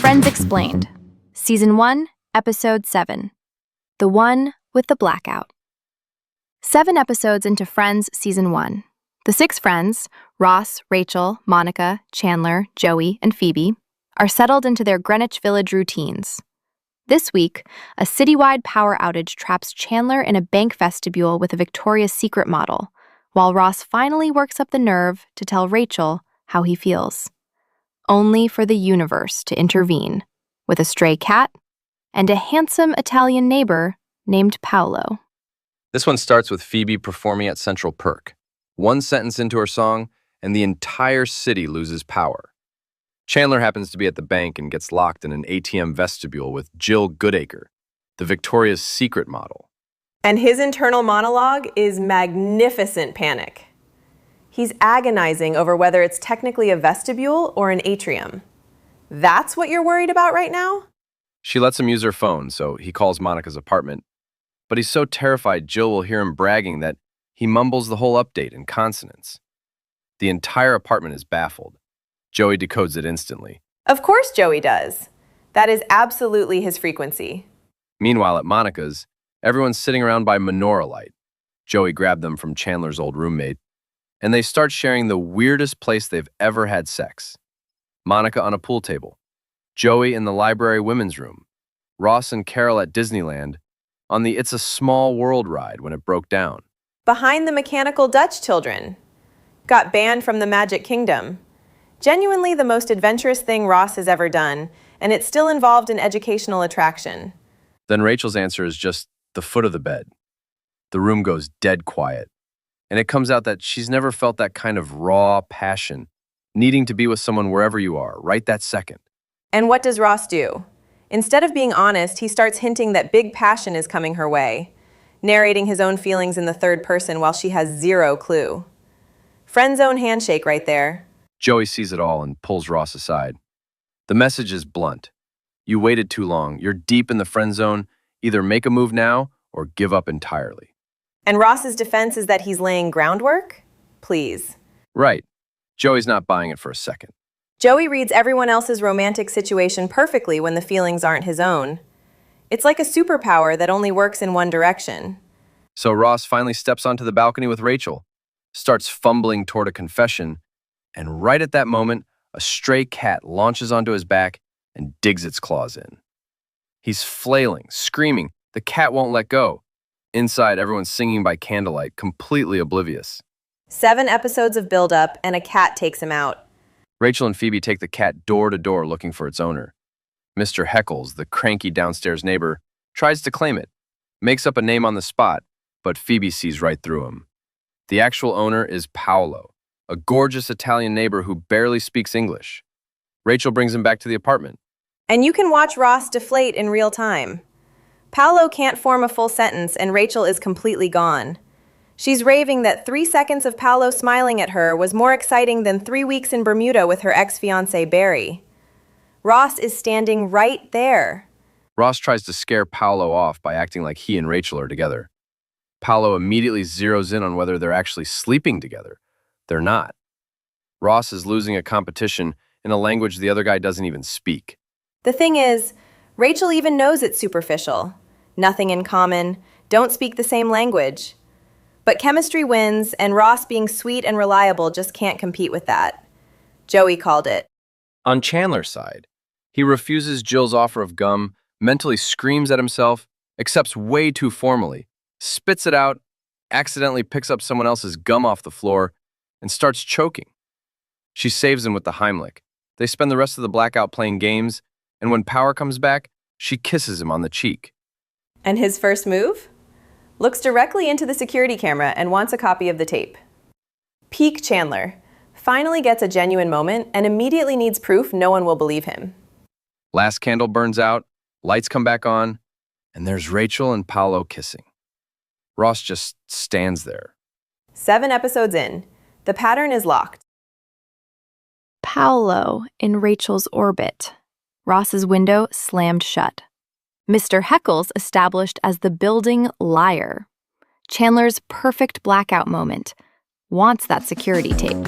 Friends Explained, Season 1, Episode 7, The One with the Blackout. 7 episodes into Friends Season 1. The 6 friends, Ross, Rachel, Monica, Chandler, Joey, and Phoebe, are settled into their Greenwich Village routines. This week, a citywide power outage traps Chandler in a bank vestibule with a Victoria's Secret model, while Ross finally works up the nerve to tell Rachel how he feels. Only for the universe to intervene, with a stray cat and a handsome Italian neighbor named Paolo. This one starts with Phoebe performing at Central Perk. One sentence into her song, and the entire city loses power. Chandler happens to be at the bank and gets locked in an ATM vestibule with Jill Goodacre, the Victoria's Secret model. And his internal monologue is magnificent panic. He's agonizing over whether it's technically a vestibule or an atrium. That's what you're worried about right now? She lets him use her phone, so he calls Monica's apartment. But he's so terrified Jill will hear him bragging that he mumbles the whole update in consonants. The entire apartment is baffled. Joey decodes it instantly. Of course Joey does. That is absolutely his frequency. Meanwhile, at Monica's, everyone's sitting around by menorah light. Joey grabbed them from Chandler's old roommate, and they start sharing the weirdest place they've ever had sex. Monica on a pool table, Joey in the library women's room, Ross and Carol at Disneyland on the It's a Small World ride when it broke down. Behind the Mechanical Dutch children. Got banned from the Magic Kingdom. Genuinely the most adventurous thing Ross has ever done, and it's still involved in educational attraction. Then Rachel's answer is just the foot of the bed. The room goes dead quiet, and it comes out that she's never felt that kind of raw passion, needing to be with someone wherever you are, right that second. And what does Ross do? Instead of being honest, he starts hinting that big passion is coming her way, narrating his own feelings in the third person while she has zero clue. Friend zone handshake right there. Joey sees it all and pulls Ross aside. The message is blunt. You waited too long. You're deep in the friend zone. Either make a move now or give up entirely. And Ross's defense is that he's laying groundwork? Please. Right. Joey's not buying it for a second. Joey reads everyone else's romantic situation perfectly when the feelings aren't his own. It's like a superpower that only works in one direction. So Ross finally steps onto the balcony with Rachel, starts fumbling toward a confession, and right at that moment, a stray cat launches onto his back and digs its claws in. He's flailing, screaming. The cat won't let go. Inside, everyone's singing by candlelight, completely oblivious. 7 episodes of build-up, and a cat takes him out. Rachel and Phoebe take the cat door to door looking for its owner. Mr. Heckles, the cranky downstairs neighbor, tries to claim it, makes up a name on the spot, but Phoebe sees right through him. The actual owner is Paolo, a gorgeous Italian neighbor who barely speaks English. Rachel brings him back to the apartment. And you can watch Ross deflate in real time. Paolo can't form a full sentence, and Rachel is completely gone. She's raving that 3 seconds of Paolo smiling at her was more exciting than 3 weeks in Bermuda with her ex-fiancé Barry. Ross is standing right there. Ross tries to scare Paolo off by acting like he and Rachel are together. Paolo immediately zeroes in on whether they're actually sleeping together. They're not. Ross is losing a competition in a language the other guy doesn't even speak. The thing is, Rachel even knows it's superficial. Nothing in common, don't speak the same language. But chemistry wins, and Ross being sweet and reliable just can't compete with that. Joey called it. On Chandler's side, he refuses Jill's offer of gum, mentally screams at himself, accepts way too formally, spits it out, accidentally picks up someone else's gum off the floor, and starts choking. She saves him with the Heimlich. They spend the rest of the Blackout playing games, and when power comes back, she kisses him on the cheek. And his first move? Looks directly into the security camera and wants a copy of the tape. Peak Chandler. Finally gets a genuine moment and immediately needs proof no one will believe him. Last candle burns out, lights come back on, and there's Rachel and Paolo kissing. Ross just stands there. 7 episodes in. The pattern is locked. Paolo in Rachel's orbit. Ross's window slammed shut. Mr. Heckles established as the building liar. Chandler's perfect blackout moment. Wants that security tape.